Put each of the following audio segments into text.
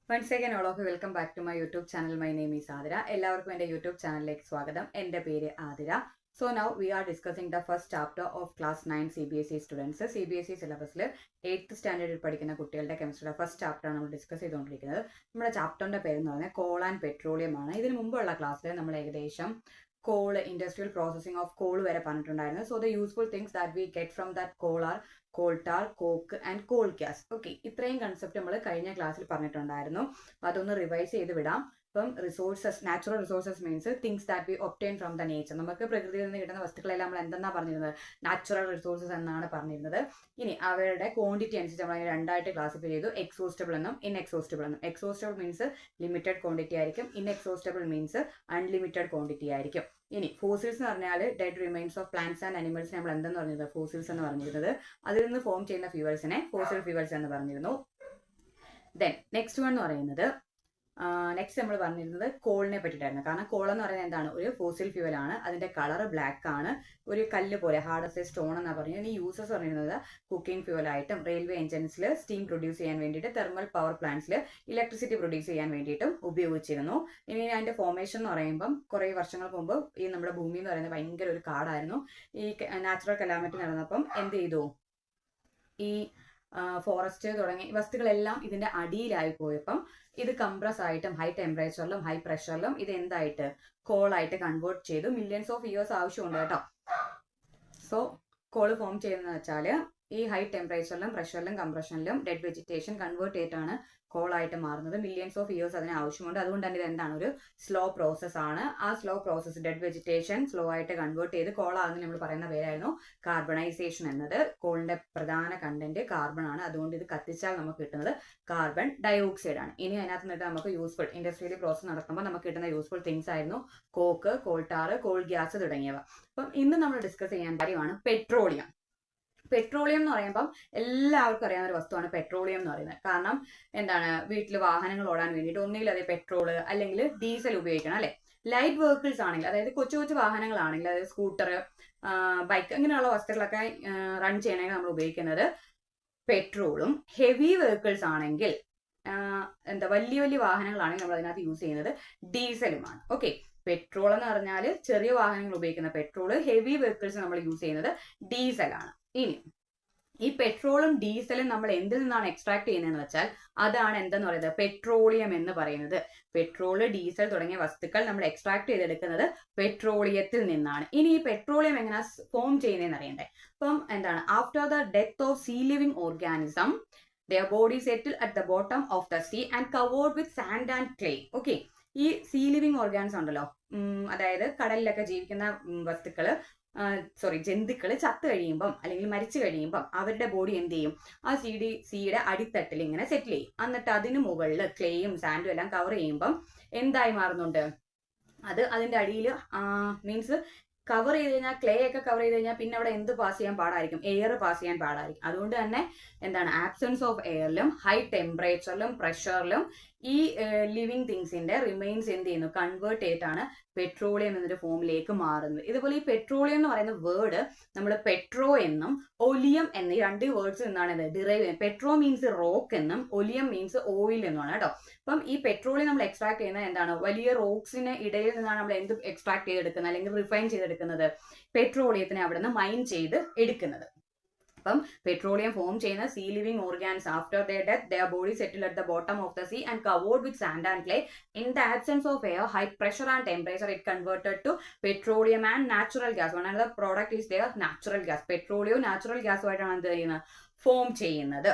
Once again, all of you, welcome back to my YouTube channel. My name is Adira. എല്ലാവർക്കും എൻ്റെ YouTube ചാനലിലേക്ക് സ്വാഗതം. എൻ്റെ പേര് Athira. So now we are discussing the first chapter of class 9 CBSE students. CBSE സിലബസിൽ 8th സ്റ്റാൻഡേർഡിൽ പഠിക്കുന്ന കുട്ടികളുടെ കെമിസ്ട്രിയുടെ first chapter ആണ് നമ്മൾ ഡിസ്കസ് ചെയ്തുകൊണ്ടിരിക്കുന്നത്. നമ്മുടെ ചാപ്റ്ററിന്റെ പേര് എന്ന് പറഞ്ഞാൽ കോൾ ആൻഡ് പെട്രോളിയം ആണ്. ഇതിന് മുമ്പുള്ള ക്ലാസ്സിൽ നമ്മൾ ഏകദേശം coal, industrial processing of coal വരെ പറഞ്ഞിട്ടുണ്ടായിരുന്നു. So the useful things that we get from that coal are coal tar, coke and coal gas. Okay, ഇത്രയും കൺസെപ്റ്റ് നമ്മൾ കഴിഞ്ഞ ക്ലാസ്സിൽ പറഞ്ഞിട്ടുണ്ടായിരുന്നു. അപ്പോൾ അതൊന്ന് റിവൈസ് ചെയ്ത് വിടാം. ഇപ്പം resources, natural resources means things that V obtain from the nature. നമുക്ക് പ്രകൃതിയിൽ നിന്ന് കിട്ടുന്ന വസ്തുക്കളെല്ലാം നമ്മൾ എന്തെന്നാ പറഞ്ഞിരുന്നത്? നാച്ചുറൽ റിസോഴ്സസ് എന്നാണ് പറഞ്ഞിരുന്നത്. ഇനി അവരുടെ ക്വാണ്ടിറ്റി അനുസരിച്ച് നമ്മൾ അതിനെ രണ്ടായിട്ട് ക്ലാസിഫൈ ചെയ്തു, എക്സോസ്റ്റബിൾ എന്നും ഇൻഎക്സോസ്റ്റബിൾ എന്നും. എക്സോസ്റ്റബിൾ മീൻസ് ലിമിറ്റഡ് ക്വാണ്ടിറ്റി ആയിരിക്കും, ഇൻഎക്സോസ്റ്റബിൾ മീൻസ് അൺലിമിറ്റഡ് ക്വാണ്ടിറ്റി ആയിരിക്കും. ഇനി ഫോസിൽസ് എന്ന് പറഞ്ഞാൽ dead remains of plants and animals നമ്മൾ എന്തെന്ന് പറഞ്ഞത്? ഫോസിൽസ് എന്ന് പറഞ്ഞിരുന്നത്. അതിൽ നിന്ന് ഫോം ചെയ്യുന്ന ഫ്യൂവൽസിനെ ഫോസിൽ ഫ്യൂവൽസ് എന്ന് പറഞ്ഞിരുന്നു. ദെൻ നെക്സ്റ്റ് വൺ എന്ന് പറയുന്നത്, നെക്സ്റ്റ് നമ്മൾ പറഞ്ഞിരുന്നത് കോളിനെ പറ്റിയിട്ടായിരുന്നു. കാരണം കോൾ എന്ന് പറയുന്നത് എന്താണ്? ഒരു ഫോസിൽ ഫ്യൂവൽ ആണ്. അതിന്റെ കളർ ബ്ലാക്ക് ആണ്, ഒരു കല്ല് പോലെ, ഹാർഡ് ആസ് എ സ്റ്റോൺ എന്നാണ് പറഞ്ഞത്. ഇനി യൂസസ് പറഞ്ഞിരുന്നത് കുക്കിംഗ് ഫ്യൂവൽ ആയിട്ടും, റെയിൽവേ എഞ്ചിൻസിൽ സ്റ്റീം പ്രൊഡ്യൂസ് ചെയ്യാൻ വേണ്ടിയിട്ട്, തെർമൽ പവർ പ്ലാന്റ്സിൽ ഇലക്ട്രിസിറ്റി പ്രൊഡ്യൂസ് ചെയ്യാൻ വേണ്ടിയിട്ടും ഉപയോഗിച്ചിരുന്നു. ഇനി അതിന്റെ ഫോർമേഷൻ എന്ന് പറയുമ്പം കുറേ വർഷങ്ങൾക്ക് മുമ്പ് ഈ നമ്മുടെ ഭൂമി എന്ന് പറയുന്നത് ഭയങ്കര ഒരു കാടായിരുന്നു. ഈ നാച്ചുറൽ കലാമിറ്റി നടന്നപ്പം എന്ത് ചെയ്തു? ഈ ഫോറസ്റ്റ് തുടങ്ങി വസ്തുക്കളെല്ലാം ഇതിന്റെ അടിയിലായി പോയപ്പം ഇത് കംപ്രസ് ആയിട്ടും ഹൈ ടെമ്പറേച്ചറിലും ഹൈ പ്രഷറിലും ഇത് എന്തായിട്ട് കോളായിട്ട് കൺവേർട്ട് ചെയ്തു. മില്യൺസ് ഓഫ് ഇയേഴ്സ് ആവശ്യമുണ്ട് കേട്ടോ. സോ കോള് ഫോം ചെയ്യുന്നതെന്ന് വെച്ചാൽ ഈ ഹൈ ടെമ്പറേച്ചറിലും പ്രഷറിലും കംപ്രഷനിലും ഡെഡ് വെജിറ്റേഷൻ കൺവേർട്ട് ചെയ്തിട്ടാണ് കോളായിട്ട് മാറുന്നത്. മില്യൺസ് ഓഫ് ഇയേഴ്സ് അതിന് ആവശ്യമുണ്ട്. അതുകൊണ്ട് തന്നെ ഇത് എന്താണ്? ഒരു സ്ലോ പ്രോസസ് ആണ്. ആ slow process, dead vegetation slow ആയിട്ട് കൺവേർട്ട് ചെയ്ത് കോളാകുന്ന നമ്മൾ പറയുന്ന പേരായിരുന്നു കാർബണൈസേഷൻ എന്നത്. കോളിന്റെ പ്രധാന കണ്ടന്റ് കാർബൺ ആണ്. അതുകൊണ്ട് ഇത് കത്തിച്ചാൽ നമുക്ക് കിട്ടുന്നത് കാർബൺ ഡയോക്സൈഡ് ആണ്. ഇനി അതിനകത്ത് നിന്നിട്ട് നമുക്ക് യൂസ്ഫുൾ ഇൻഡസ്ട്രിയൽ പ്രോസസ് നടക്കുമ്പോൾ നമുക്ക് കിട്ടുന്ന യൂസ്ഫുൾ തിങ്സ് ആയിരുന്നു coke, coal tar, coal gas തുടങ്ങിയവ. അപ്പം ഇന്ന് നമ്മൾ ഡിസ്കസ് ചെയ്യാൻ കാര്യമാണ് പെട്രോളിയം. പെട്രോളിയം എന്ന് പറയുമ്പം എല്ലാവർക്കും അറിയാവുന്ന ഒരു വസ്തുവാണ് പെട്രോളിയം എന്ന് പറയുന്നത്. കാരണം എന്താണ്? വീട്ടിൽ വാഹനങ്ങൾ ഓടാൻ വേണ്ടിയിട്ട് ഒന്നുകിൽ അത് പെട്രോള് അല്ലെങ്കിൽ ഡീസൽ ഉപയോഗിക്കണം, അല്ലെ? ലൈറ്റ് വെഹിക്കിൾസ് ആണെങ്കിൽ, അതായത് കൊച്ചു കൊച്ചു വാഹനങ്ങളാണെങ്കിൽ, അതായത് സ്കൂട്ടർ, ബൈക്ക്, ഇങ്ങനെയുള്ള വസ്തുക്കളൊക്കെ റൺ ചെയ്യണമെങ്കിൽ നമ്മൾ ഉപയോഗിക്കുന്നത് പെട്രോളും. ഹെവി വെഹിക്കിൾസ് ആണെങ്കിൽ, എന്താ, വലിയ വലിയ വാഹനങ്ങളാണെങ്കിൽ നമ്മൾ അതിനകത്ത് യൂസ് ചെയ്യുന്നത് ഡീസലുമാണ്. ഓക്കെ, പെട്രോൾ എന്ന് പറഞ്ഞാൽ ചെറിയ വാഹനങ്ങൾ ഉപയോഗിക്കുന്ന പെട്രോള്, ഹെവി വെഹിക്കിൾസ് നമ്മൾ യൂസ് ചെയ്യുന്നത് ഡീസലാണ്. ഇനി ഈ പെട്രോളും ഡീസലും നമ്മൾ എന്തിൽ നിന്നാണ് എക്സ്ട്രാക്ട് ചെയ്യുന്നതെന്ന് വെച്ചാൽ അതാണ് എന്തെന്ന് പറയുന്നത്? പെട്രോളിയം എന്ന് പറയുന്നത്. പെട്രോള്, ഡീസൽ തുടങ്ങിയ വസ്തുക്കൾ നമ്മൾ എക്സ്ട്രാക്ട് ചെയ്തെടുക്കുന്നത് പെട്രോളിയത്തിൽ നിന്നാണ്. ഇനി ഈ പെട്രോളിയം എങ്ങനെ ഫോം ചെയ്യുന്നതെന്ന് അറിയണ്ടേ? അപ്പം എന്താണ്? After the death of sea living organism, their body settle at the bottom of the sea and covered with sand and clay. Okay, ഈ സീ ലിവിംഗ് ഓർഗാൻസ് ഉണ്ടല്ലോ, അതായത് കടലിലൊക്കെ ജീവിക്കുന്ന ജന്തുക്കള് ചത്തു കഴിയുമ്പം അല്ലെങ്കിൽ മരിച്ചു കഴിയുമ്പം അവരുടെ ബോഡി എന്ത് ചെയ്യും? ആ സീയുടെ അടിത്തട്ടിൽ ഇങ്ങനെ സെറ്റിൽ ചെയ്യും. എന്നിട്ട് അതിന് മുകളിൽ ക്ലേയും സാൻഡും എല്ലാം കവർ ചെയ്യുമ്പം എന്തായി മാറുന്നുണ്ട്? അത് അതിന്റെ അടിയിൽ മീൻസ് കവർ ചെയ്ത് കഴിഞ്ഞാൽ, ക്ലേ ഒക്കെ കവർ ചെയ്ത് കഴിഞ്ഞാൽ പിന്നെ അവിടെ എന്ത് പാസ് ചെയ്യാൻ പാടായിരിക്കും? എയർ പാസ് ചെയ്യാൻ പാടായിരിക്കും. അതുകൊണ്ട് തന്നെ എന്താണ്? ആബ്സെൻസ് ഓഫ് എയറിലും ഹൈ ടെമ്പറേച്ചറിലും പ്രഷറിലും ഈ ലിവിങ് തിങ്സിന്റെ റിമൈൻസ് എന്ത് ചെയ്യുന്നു? കൺവേർട്ട് ചെയ്തിട്ടാണ് പെട്രോളിയം എന്നൊരു ഫോമിലേക്ക് മാറുന്നത്. ഇതുപോലെ ഈ പെട്രോളിയം എന്ന് പറയുന്ന വേർഡ് നമ്മൾ പെട്രോ എന്നും ഒലിയം എന്ന ഈ രണ്ട് വേർഡ്സ് നിന്നാണ് ഇത് ഡിറൈവ് ചെയ്യുന്നത്. പെട്രോ മീൻസ് റോക്ക് എന്നും ഒലിയം മീൻസ് ഓയിൽ എന്നുമാണ് കേട്ടോ. അപ്പം ഈ പെട്രോളിയം നമ്മൾ എക്സ്ട്രാക്ട് ചെയ്യുന്നത് എന്താണ്? വലിയ റോക്സിന് ഇടയിൽ നിന്നാണ് നമ്മൾ എന്ത് എക്സ്ട്രാക്ട് ചെയ്തെടുക്കുന്നത് അല്ലെങ്കിൽ റിഫൈൻ ചെയ്തെടുക്കുന്നത്? പെട്രോളിയത്തിനെ അവിടെ നിന്ന് മൈൻ ചെയ്ത് എടുക്കുന്നത്. അപ്പം പെട്രോളിയം ഫോം ചെയ്യുന്ന sea living organs after their death, their body settle at the bottom of the sea and covered with sand and clay. In the absence of air, high pressure and temperature, it converted to petroleum and natural gas. One another product is their natural gas. Petroleum natural ഗ്യാസുമായിട്ടാണ് എന്ത് ചെയ്യുന്നത്? Form ചെയ്യുന്നത്.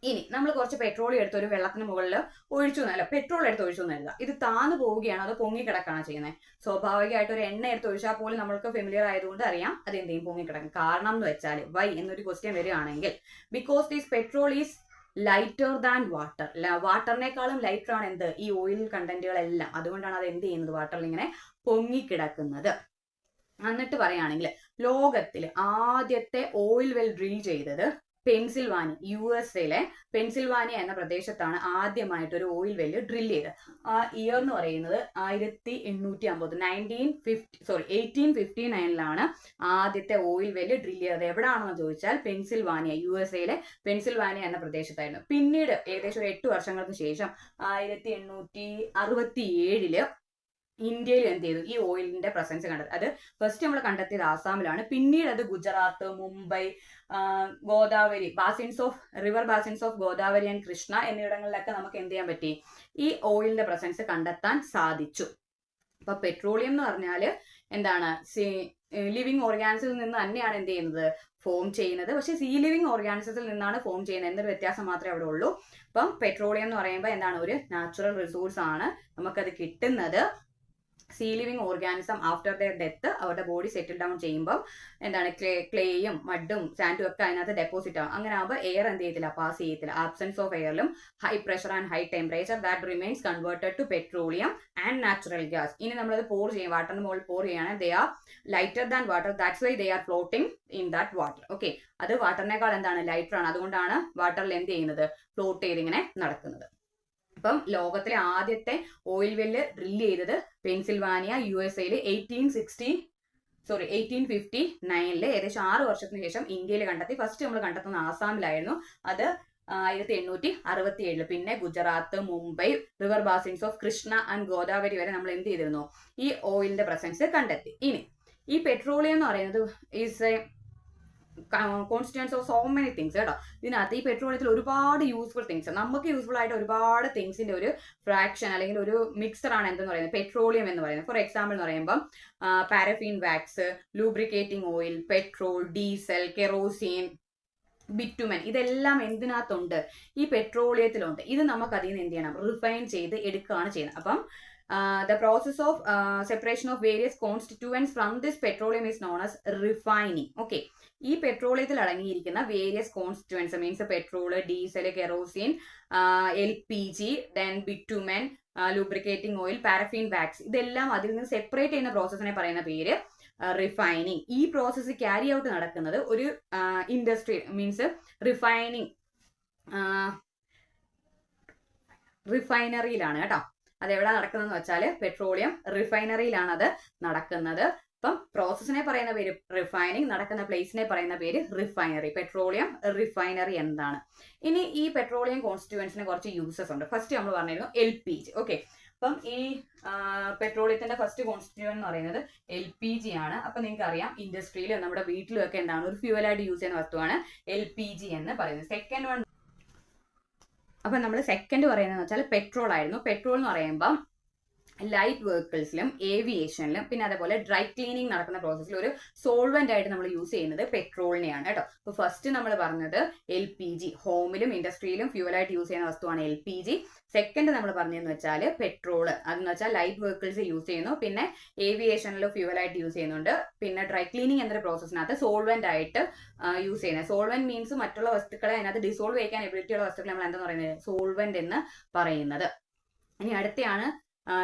ഇനി നമ്മൾ കുറച്ച് petroleum എടുത്ത് ഒരു വെള്ളത്തിന് മുകളിൽ ഒഴിച്ചു, അല്ല പെട്രോൾ എടുത്ത് ഒഴിച്ചു എന്ന് എഴുതുക. ഇത് താന്നു പോവുകയാണ്, അത് പൊങ്ങിക്കിടക്കാണ് ചെയ്യുന്നത്. സ്വാഭാവികമായിട്ട് ഒരു എണ്ണ എടുത്ത് ഒഴിച്ചാൽ പോലും നമ്മൾക്ക് ഫെമിലിയർ ആയതുകൊണ്ട് അറിയാം അത് എന്തെങ്കിലും പൊങ്ങിക്കിടക്കും. കാരണം എന്ന് വെച്ചാൽ വൈ എന്നൊരു ക്വസ്റ്റ്യൻ വരികയാണെങ്കിൽ, because this petrol is lighter than water. വാട്ടറിനേക്കാളും ലൈറ്റർ ആണ് എന്ത്? ഈ ഓയിൽ കണ്ടന്റുകളെല്ലാം. അതുകൊണ്ടാണ് അത് എന്ത് ചെയ്യുന്നത്? വാട്ടറിൽ ഇങ്ങനെ പൊങ്ങിക്കിടക്കുന്നത്. എന്നിട്ട് പറയുകയാണെങ്കിൽ ലോകത്തിൽ ആദ്യത്തെ ഓയിൽ വെൽ ഡ്രിൽ ചെയ്തത് പെൻസിൽവാനിയ USA പെൻസിൽവാനിയ എന്ന പ്രദേശത്താണ് ആദ്യമായിട്ട് ഒരു ഓയിൽ വെല്ല് ഡ്രില്ല് ചെയ്തത്. ആ ഇയർ എന്ന് പറയുന്നത് 1859 ആദ്യത്തെ ഓയിൽ വെല്ല് ഡ്രില്ല് ചെയ്തത്. എവിടാണെന്ന് ചോദിച്ചാൽ പെൻസിൽവാനിയ USA പെൻസിൽവാനിയ എന്ന പ്രദേശത്തായിരുന്നു. പിന്നീട് ഏകദേശം ഒരു 8 വർഷങ്ങൾക്ക് ശേഷം 1867 ഇന്ത്യയിൽ എന്ത് ചെയ്തു, ഈ ഓയിലിന്റെ പ്രസൻസ് കണ്ടത്. അത് ഫസ്റ്റ് നമ്മൾ കണ്ടെത്തിയത് ആസാമിലാണ്. പിന്നീട് അത് Gujarat, Mumbai, Godavari river basins of Godavari and Krishna എന്നിവിടങ്ങളിലൊക്കെ നമുക്ക് എന്ത് ചെയ്യാൻ പറ്റി, ഈ ഓയിലിന്റെ പ്രസൻസ് കണ്ടെത്താൻ സാധിച്ചു. അപ്പൊ പെട്രോളിയം എന്ന് പറഞ്ഞാല് എന്താണ്, ലിവിങ് ഓർഗാനിസത്തിൽ നിന്ന് തന്നെയാണ് എന്ത് ചെയ്യുന്നത്, ഫോം ചെയ്യുന്നത്. പക്ഷെ സീ ലിവിങ് ഓർഗാനിസത്തിൽ നിന്നാണ് ഫോം ചെയ്യുന്നത് എന്നൊരു വ്യത്യാസം മാത്രമേ അവിടെ ഉള്ളൂ. അപ്പം പെട്രോളിയം എന്ന് പറയുമ്പോൾ എന്താണ്, ഒരു നാച്ചുറൽ റിസോഴ്സ് ആണ്. നമുക്കത് കിട്ടുന്നത് sea living organism after their death അവരുടെ ബോഡി സെറ്റിൽ ഡൗൺ ചെയ്യുമ്പോൾ എന്താണ്, ക്ലേയും മഡും സാൻഡും ഒക്കെ അതിനകത്ത് ഡെപ്പോസിറ്റ് ആവും. അങ്ങനെ ആകുമ്പോൾ എയർ എന്ത് ചെയ്യത്തില്ല, പാസ് ചെയ്യത്തില്ല. ആബ്സെൻസ് ഓഫ് എയറിലും high pressure and high temperature that remains converted to petroleum and natural gas. ഇനി നമ്മളത് പോർ ചെയ്യും, വാട്ടറിന് മുകളിൽ പോർ ചെയ്യുകയാണ്. They are lighter than water, that's why they are floating in that water. Okay, അത് വാട്ടറിനേക്കാൾ എന്താണ്, ലൈറ്റർ ആണ്. അതുകൊണ്ടാണ് വാട്ടറിൽ എന്ത് ചെയ്യുന്നത്, ഫ്ലോട്ട് ചെയ്ത് ഇങ്ങനെ നടക്കുന്നത്. അപ്പം ലോകത്തിലെ ആദ്യത്തെ ഓയിൽ വെല്ല് ഡ്രില്ല് ചെയ്തത് പെൻസിൽവാനിയ USA 1859 ഏകദേശം 6 വർഷത്തിന് ശേഷം ഇന്ത്യയിൽ കണ്ടെത്തി. ഫസ്റ്റ് നമ്മൾ കണ്ടെത്തുന്ന ആസാമിലായിരുന്നു. അത് 1867. പിന്നെ Gujarat, Mumbai, river basins of Krishna and Godavari വരെ നമ്മൾ എന്ത് ചെയ്തിരുന്നു, ഈ ഓയിലിന്റെ പ്രസൻസ് കണ്ടെത്തി. ഇനി ഈ പെട്രോളിയം എന്ന് പറയുന്നത് is A constituents of so many things കേട്ടോ. ഇതിനകത്ത് ഈ പെട്രോളിയത്തിൽ ഒരുപാട് യൂസ്ഫുൾ തിങ്സ്, നമുക്ക് യൂസ്ഫുൾ ആയിട്ട് ഒരുപാട് തിങ്സിന്റെ ഒരു ഫ്രാക്ഷൻ അല്ലെങ്കിൽ ഒരു മിക്സർ ആണ് എന്തെന്ന് പറയുന്നത്, പെട്രോളിയം എന്ന് പറയുന്നത്. ഫോർ എക്സാമ്പിൾ എന്ന് പറയുമ്പോൾ paraffin wax, lubricating oil, petrol, diesel, kerosene, bitumen, ഇതെല്ലാം എന്തിനകത്തുണ്ട്, ഈ പെട്രോളിയത്തിലുണ്ട്. ഇത് നമുക്ക് അതിൽ നിന്ന് എന്ത് ചെയ്യണം, റിഫൈൻ ചെയ്ത് എടുക്കുകയാണ് ചെയ്യുന്നത്. അപ്പം the process of separation of various constituents from this petroleum is known as refining. Okay, ഈ പെട്രോളിയത്തിൽ അടങ്ങിയിരിക്കുന്ന various constituents means petrol, diesel, kerosene, LPG, then bitumen, lubricating oil, paraffin wax, ഇതെല്ലാം അതിൽ നിന്ന് സെപ്പറേറ്റ് ചെയ്യുന്ന പ്രോസസ്സിനെ പറയുന്ന പേര് റിഫൈനിങ്. ഈ പ്രോസസ്സ് ക്യാരി ഔട്ട് നടക്കുന്നത് ഒരു ഇൻഡസ്ട്രി മീൻസ് റിഫൈനറിയിലാണ് കേട്ടോ. അതെവിടെ നടക്കുന്നതെന്ന് വെച്ചാൽ പെട്രോളിയം റിഫൈനറിയിലാണ് അത് നടക്കുന്നത്. അപ്പം പ്രോസസ്സിനെ പറയുന്ന പേര് റിഫൈനിങ്, നടക്കുന്ന പ്ലേസിനെ പറയുന്ന പേര് റിഫൈനറി. പെട്രോളിയം റിഫൈനറി എന്താണ്? ഇനി ഈ പെട്രോളിയം കോൺസ്റ്റിറ്റ്യുവൻസിന് കുറച്ച് യൂസസ് ഉണ്ട്. ഫസ്റ്റ് നമ്മൾ പറഞ്ഞിരുന്നു LPG. ഓക്കെ, അപ്പം ഈ പെട്രോളിയത്തിന്റെ ഫസ്റ്റ് കോൺസ്റ്റിറ്റ്യുവൻ എന്ന് പറയുന്നത് LPG ആണ്. അപ്പൊ നിങ്ങൾക്ക് അറിയാം ഇൻഡസ്ട്രിയിലും നമ്മുടെ വീട്ടിലും ഒക്കെ എന്താണ് ഒരു ഫ്യൂവലായിട്ട് യൂസ് ചെയ്യുന്ന വസ്തുവാണ് LPG എന്ന് പറയുന്നത്. സെക്കൻഡ് വൺ, അപ്പൊ നമ്മൾ സെക്കൻഡ് പറയുന്നത് വെച്ചാൽ പെട്രോൾ ആയിരുന്നു. പെട്രോൾ എന്ന് പറയുമ്പോൾ ലൈറ്റ് വെഹിക്കിൾസിലും ഏവിയേഷനിലും പിന്നെ അതേപോലെ ഡ്രൈ ക്ലീനിങ് നടക്കുന്ന പ്രോസസ്സിൽ ഒരു സോൾവെന്റ് ആയിട്ട് നമ്മൾ യൂസ് ചെയ്യുന്നത് പെട്രോളിനെയാണ് കേട്ടോ. അപ്പൊ ഫസ്റ്റ് നമ്മൾ പറഞ്ഞത് LPG, ഹോമിലും ഇൻഡസ്ട്രിയിലും ഫ്യൂവലായിട്ട് യൂസ് ചെയ്യുന്ന വസ്തുവാണ് LPG. സെക്കൻഡ് നമ്മൾ പറഞ്ഞതെന്ന് വെച്ചാൽ പെട്രോൾ, അതെന്ന് വെച്ചാൽ ലൈറ്റ് വെഹിക്കിൾസ് യൂസ് ചെയ്യുന്നു, പിന്നെ ഏവിയേഷനിലും ഫ്യൂവലായിട്ട് യൂസ് ചെയ്യുന്നുണ്ട്, പിന്നെ ഡ്രൈ ക്ലീനിങ് എന്നൊരു പ്രോസസ്സിനകത്ത് സോൾവെന്റ് ആയിട്ട് യൂസ് ചെയ്യുന്നത്. സോൾവെന്റ് മീൻസ് മറ്റുള്ള വസ്തുക്കളെ അതിനകത്ത് ഡിസോൾവ് ചെയ്യാൻ എബിലിറ്റി ഉള്ള വസ്തുക്കളെ നമ്മൾ എന്താ പറയുന്നത്, സോൾവെന്റ് എന്ന് പറയുന്നത്. ഇനി അടുത്തയാണ്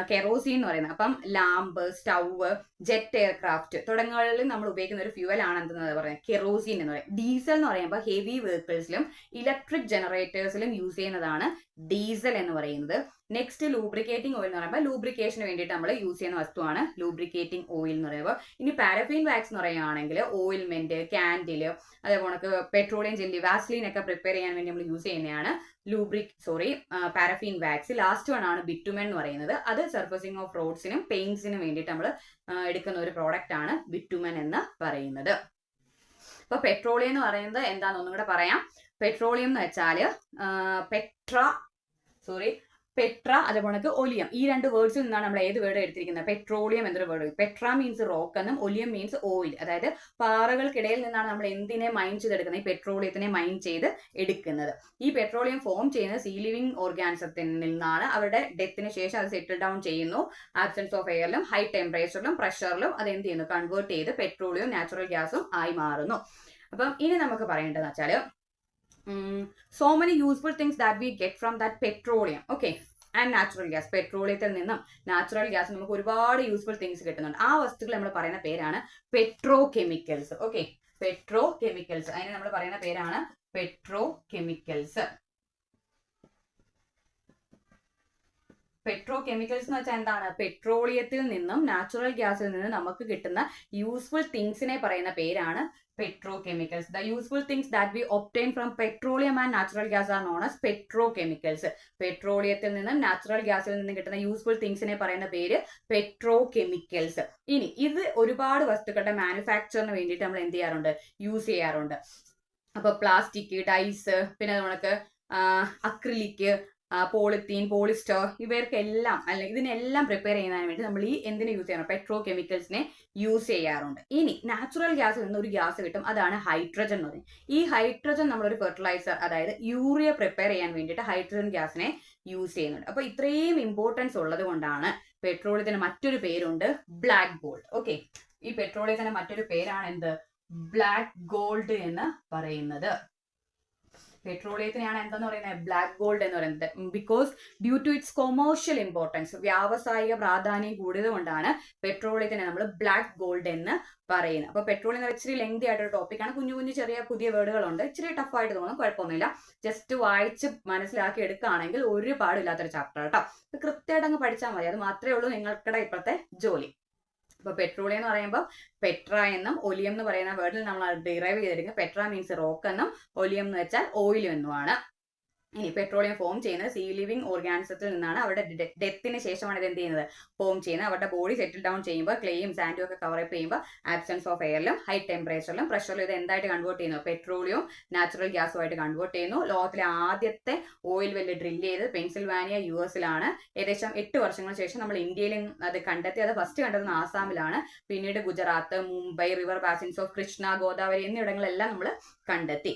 കെറോസിൻ എന്ന് പറയുന്നത്. അപ്പം ലാമ്പ്, സ്റ്റൗവ്, ജെറ്റ് എയർക്രാഫ്റ്റ് തുടങ്ങിയവയിൽ നമ്മൾ ഉപയോഗിക്കുന്ന ഒരു ഫ്യൂവൽ ആണ് എന്തെന്ന് പറയുന്നത് കെറോസിൻ എന്ന് പറയും. ഡീസൽ എന്ന് പറയുമ്പോൾ ഹെവി വെഹിക്കിൾസിലും ഇലക്ട്രിക് ജനറേറ്റേഴ്സിലും യൂസ് ചെയ്യുന്നതാണ് ഡീസൽ എന്ന് പറയുന്നത്. നെക്സ്റ്റ് ലൂബ്രിക്കേറ്റിംഗ് ഓയിൽ എന്ന് പറയുമ്പോൾ ലൂബ്രിക്കേഷന് വേണ്ടിയിട്ട് നമ്മൾ യൂസ് ചെയ്യുന്ന വസ്തുവാണ് ലൂബ്രിക്കേറ്റിംഗ് ഓയിൽ എന്ന് പറയുമ്പോൾ. ഇനി പാരഫിൻ വാക്സ് എന്ന് പറയുകയാണെങ്കിൽ ഓയിൽമെന്റ്, കാൻഡില്, അതേപോലെ പെട്രോളിയം ജെല്ലി, വാസ്ലീൻ ഒക്കെ പ്രിപ്പയർ ചെയ്യാൻ വേണ്ടി നമ്മൾ യൂസ് ചെയ്യുന്നതാണ് പാരഫിൻ വാക്സ്. ലാസ്റ്റ് വൺ ആണ് ബിറ്റുമൻ എന്ന് പറയുന്നത്. അത് സർഫസിങ് ഓഫ് റോഡ്സിനും പെയിന്റ്സിനും വേണ്ടിയിട്ട് നമ്മൾ എടുക്കുന്ന ഒരു പ്രോഡക്റ്റ് ആണ് ബിറ്റുമൻ എന്ന് പറയുന്നത്. അപ്പൊ പെട്രോളിയം എന്ന് പറയുന്നത് എന്താണെന്ന് ഒന്നും കൂടെ പറയാം. പെട്രോളിയം എന്ന് വെച്ചാൽ പെട്ര അതേപോലെ ഒലിയം, ഈ രണ്ട് വേർഡ്സിൽ നിന്നാണ് നമ്മൾ ഏത് വേർഡ് എടുത്തിരിക്കുന്നത്, പെട്രോളിയം എന്നൊരു വേർഡ്. പെട്ര മീൻസ് റോക്ക് എന്നും ഒലിയം മീൻസ് ഓയിൽ. അതായത് പാറകൾക്കിടയിൽ നിന്നാണ് നമ്മൾ എന്തിനെ മൈൻ ചെയ്തെടുക്കുന്നത്, ഈ പെട്രോളിയത്തിനെ മൈൻ ചെയ്ത് എടുക്കുന്നത്. ഈ പെട്രോളിയം ഫോം ചെയ്യുന്നത് സീ ലിവിങ് ഓർഗാനിസത്തിൽ നിന്നാണ്. അവരുടെ ഡെത്തിന് ശേഷം അത് സെറ്റിൽ ഡൗൺ ചെയ്യുന്നു. ആബ്സെൻസ് ഓഫ് എയറിലും ഹൈ ടെമ്പറേച്ചറിലും പ്രഷറിലും അത് എന്ത് ചെയ്യുന്നു, കൺവേർട്ട് ചെയ്ത് പെട്രോളിയവും നാച്ചുറൽ ഗ്യാസും ആയി മാറുന്നു. അപ്പം ഇനി നമുക്ക് പറയേണ്ടതെന്ന് വെച്ചാൽ so many useful things that we get from that petroleum, okay, and natural gas. പെട്രോളിയത്തിൽ നിന്നും നാച്ചുറൽ ഗ്യാസ് നമുക്ക് ഒരുപാട് യൂസ്ഫുൾ തിങ്സ് കിട്ടുന്നുണ്ട്. ആ വസ്തുക്കൾ നമ്മൾ പറയുന്ന പേരാണ് petrochemicals. Okay, petrochemicals, അതിന് നമ്മൾ പറയുന്ന പേരാണ് പെട്രോ കെമിക്കൽസ്. പെട്രോ കെമിക്കൽസ് എന്ന് വെച്ചാൽ എന്താണ്? പെട്രോളിയത്തിൽ നിന്നും നാച്ചുറൽ ഗ്യാസിൽ നിന്നും നമുക്ക് കിട്ടുന്ന യൂസ്ഫുൾ തിങ്സിനെ പറയുന്ന പേരാണ് petrochemicals. The useful things that we obtain from petroleum and natural gas are known as petrochemicals. പെട്രോളിയത്തിൽ നിന്നും നാച്ചുറൽ ഗ്യാസിൽ നിന്നും കിട്ടുന്ന യൂസ്ഫുൾ തിങ്സിനെ പറയുന്ന പേര് പെട്രോകെമിക്കൽസ്. ഇനി ഇത് ഒരുപാട് വസ്തുക്കളുടെ മാനുഫാക്ചറിന് വേണ്ടിയിട്ട് നമ്മൾ എന്ത് ചെയ്യാറുണ്ട്? യൂസ് ചെയ്യാറുണ്ട്. അപ്പൊ പ്ലാസ്റ്റിക്, ഡൈസ്, പിന്നെ നമുക്ക് അക്രിലിക്, പോളിത്തീൻ, പോളിസ്റ്റർ, ഇവർക്കെല്ലാം അല്ലെങ്കിൽ ഇതിനെല്ലാം പ്രിപ്പയർ ചെയ്യുന്നതിന് വേണ്ടി നമ്മൾ ഈ എന്തിനെ യൂസ് ചെയ്യണം? പെട്രോ കെമിക്കൽസിനെ യൂസ് ചെയ്യാറുണ്ട്. ഇനി നാച്ചുറൽ ഗ്യാസിൽ നിന്ന് ഒരു ഗ്യാസ് കിട്ടും, അതാണ് ഹൈഡ്രജൻ എന്ന് പറയുന്നത്. ഈ ഹൈഡ്രജൻ നമ്മളൊരു ഫെർട്ടിലൈസർ, അതായത് യൂറിയ പ്രിപ്പയർ ചെയ്യാൻ വേണ്ടിയിട്ട് ഹൈഡ്രജൻ ഗ്യാസിനെ യൂസ് ചെയ്യുന്നുണ്ട്. അപ്പൊ ഇത്രയും ഇമ്പോർട്ടൻസ് ഉള്ളത് കൊണ്ടാണ് പെട്രോളിയത്തിന് മറ്റൊരു പേരുണ്ട്, ബ്ലാക്ക് ഗോൾഡ്. ഓക്കെ, ഈ പെട്രോളിയത്തിന് മറ്റൊരു പേരാണ് എന്ത്? ബ്ലാക്ക് ഗോൾഡ് എന്ന് പറയുന്നത്. പെട്രോളിയത്തിനെയാണ് എന്തെന്ന് പറയുന്നത്? ബ്ലാക്ക് ഗോൾഡ് എന്ന് പറയുന്നത്. Because due to its commercial importance, വ്യാവസായിക പ്രാധാന്യം കൂടിയത് കൊണ്ടാണ് പെട്രോളിയത്തിനെ നമ്മൾ ബ്ലാക്ക് ഗോൾഡ് എന്ന് പറയുന്നത്. അപ്പൊ പെട്രോളിയം എന്ന് ഇച്ചിരി ലെങ്തി ആയിട്ടൊരു ടോപ്പിക്കാണ്. കുഞ്ഞു കുഞ്ഞു ചെറിയ പുതിയ വേർഡുകളുണ്ട്, ഇച്ചിരി ടഫായിട്ട് തോന്നും, കുഴപ്പമൊന്നുമില്ല. ജസ്റ്റ് വായിച്ച് മനസ്സിലാക്കി എടുക്കുകയാണെങ്കിൽ ഒരുപാട് ഇല്ലാത്തൊരു ചാപ്റ്റർ കേട്ടോ. കൃത്യമായിട്ട് അങ്ങ് പഠിച്ചാൽ മതി, അത് മാത്രമേ ഉള്ളൂ നിങ്ങൾക്കിടെ ഇപ്പോഴത്തെ ജോലി. അപ്പൊ പെട്രോളിയം എന്ന് പറയുമ്പോൾ പെട്ര എന്നും ഒലിയം എന്ന് പറയുന്ന വേർഡിൽ നമ്മൾ ഡിറൈവ് ചെയ്തിരിക്കുന്നത്. പെട്ര മീൻസ് റോക്ക് എന്നും ഒലിയം എന്ന് വെച്ചാൽ ഓയിൽ എന്നുമാണ്. ഇനി പെട്രോളിയം ഫോം ചെയ്യുന്നത് സീ ലിവിംഗ് ഓർഗാനിസത്തിൽ നിന്നാണ്. അവരുടെ ഡെത്തിന് ശേഷമാണ് ഇത് എന്ത് ചെയ്യുന്നത്? ഫോം ചെയ്യുന്നത്. അവരുടെ ബോഡി സെറ്റിൽ ഡൗൺ ചെയ്യുമ്പോൾ ക്ലേയും സാൻഡും ഒക്കെ കവർ അപ്പ് ചെയ്യുമ്പോൾ ആബ്സെൻസ് ഓഫ് എയറിലും ഹൈ ടെമ്പറേച്ചറിലും പ്രഷറിലും ഇത് എന്തായിട്ട് കൺവേർട്ട് ചെയ്യുന്നു? പെട്രോളിയവും നാച്ചുറൽ ഗ്യാസുമായിട്ട് കൺവേർട്ട് ചെയ്യുന്നു. ലോകത്തിലെ ആദ്യത്തെ ഓയിൽ വെല്ല് ഡ്രിൽ ചെയ്തത് പെൻസിൽവാനിയ US-ലാണ്. ഏകദേശം 8 വർഷങ്ങൾക്ക് ശേഷം നമ്മൾ ഇന്ത്യയിലും അത് കണ്ടെത്തി. അത് ഫസ്റ്റ് കണ്ടെത്തുന്ന ആസാമിലാണ്. പിന്നീട് Gujarat, Mumbai, river basins of Krishna, Godavari എന്നിവിടങ്ങളെല്ലാം നമ്മൾ കണ്ടെത്തി.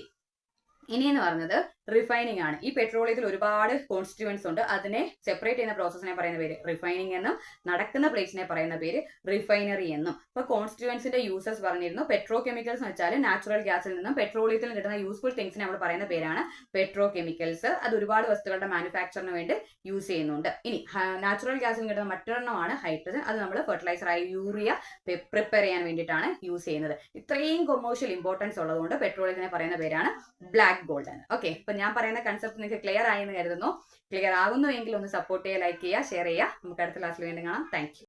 ഇനി എന്ന് പറഞ്ഞത് റിഫൈനിങ് ആണ്. ഈ പെട്രോളിയത്തിൽ ഒരുപാട് കോൺസ്റ്റിറ്റ്യൂവൻസ് ഉണ്ട്. അതിനെ സെപ്പറേറ്റ് ചെയ്യുന്ന പ്രോസസ്സിനെ പറയുന്ന പേര് റിഫൈനിങ് എന്നും നടക്കുന്ന പ്ലേസിനെ പറയുന്ന പേര് റിഫൈനറി എന്നും. ഇപ്പൊ കോൺസ്റ്റിറ്റ്യൂവൻസിന്റെ യൂസസ് പറഞ്ഞിരുന്നു. പെട്രോ കെമിക്കൽസ് എന്ന് വെച്ചാൽ നാച്ചുറൽ ഗ്യാസിൽ നിന്നും പെട്രോളിയത്തിൽ കിട്ടുന്ന യൂസ്ഫുൾ തിങ്സിനെ നമ്മൾ പറയുന്ന പേരാണ് പെട്രോ കെമിക്കൽസ്. അത് ഒരുപാട് വസ്തുക്കളുടെ മാനുഫാക്ചറിന് വേണ്ടി യൂസ് ചെയ്യുന്നുണ്ട്. ഇനി നാച്ചുറൽ ഗ്യാസിൽ കിട്ടുന്ന മറ്റൊരെണ്ണമാണ് ഹൈഡ്രജൻ. അത് നമ്മൾ ഫെർട്ടിലൈസറായി യൂറിയ പ്രിപ്പയർ ചെയ്യാൻ വേണ്ടിയിട്ടാണ് യൂസ് ചെയ്യുന്നത്. ഇത്രയും കൊമേഴ്ഷ്യൽ ഇമ്പോർട്ടൻസ് ഉള്ളതുകൊണ്ട് പെട്രോളിയത്തിനെ പറയുന്ന പേരാണ് ബ്ലാക്ക് ഗോൾഡ് ആണ്. ഓക്കെ, അപ്പൊ ഞാൻ പറയുന്ന കൺസെപ്റ്റ് നിങ്ങൾക്ക് ക്ലിയർ ആയെന്ന് കരുതുന്നു. ക്ലിയർ ആകുന്നുവെങ്കിൽ ഒന്ന് സപ്പോർട്ട് ചെയ്യുക, ലൈക്ക് ചെയ്യുക, ഷെയർ ചെയ്യുക. നമുക്ക് അടുത്ത ക്ലാസ്സിൽ വീണ്ടും കാണാം. Thank you.